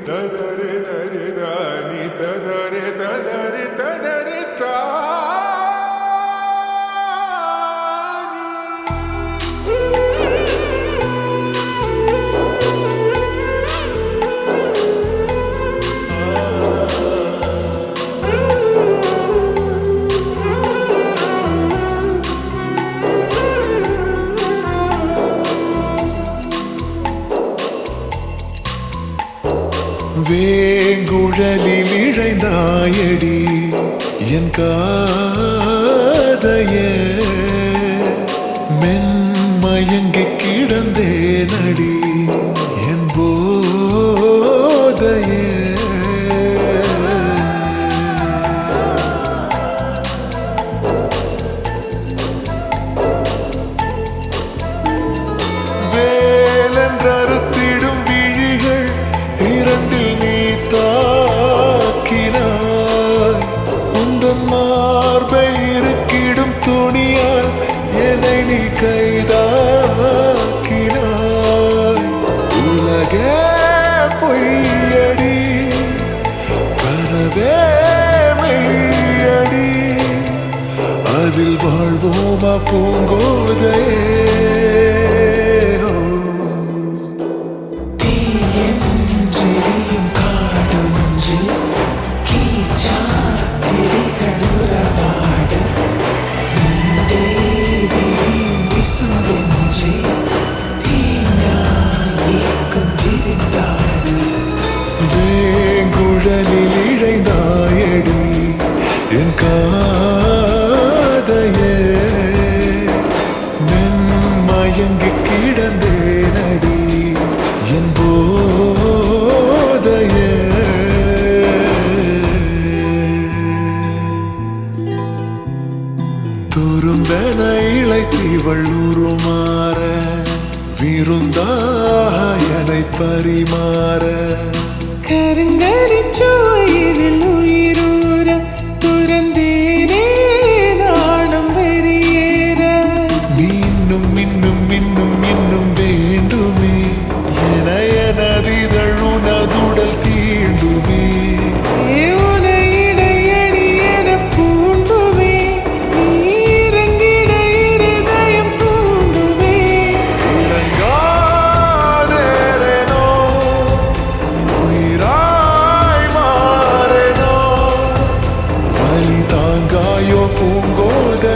ததரி தரி தானி ததரி ததரி ததரி வேங்குழலில் இழைந்தாயடி என் காதைய மென்மயங்கி கிடந்தேனடி என் போதைய வேலென்றறுத்திடும் விழிகள் இரண்டில் நீ தாக்கினாய் உந்தன் மார்பை இருக்கிடும் துணியால் என்னை நீ கைதாக்கினாய் உலகே பொய்யடி கனவே மெய்யடி அதில் வாழ்வோமா பூங்கோதையே வேங்குழலில் இழைந்தாயடி என் காதையே மென்மயங்கி கிடந்தேனடி என் போதையே துரும்பென இழைத்தீவள் உருமாற விருந்தாயனை பரிமாற கருங்கரிச்சுவையில் உயிரூர துறந்தேனே நாணம் வெறியேற இன்னும் இன்னும் இன்னும் இன்னும் வேண்டுமே என எனதிதழுனதுடல் தீண்டுமே தாங்காயோ பூங்கோதை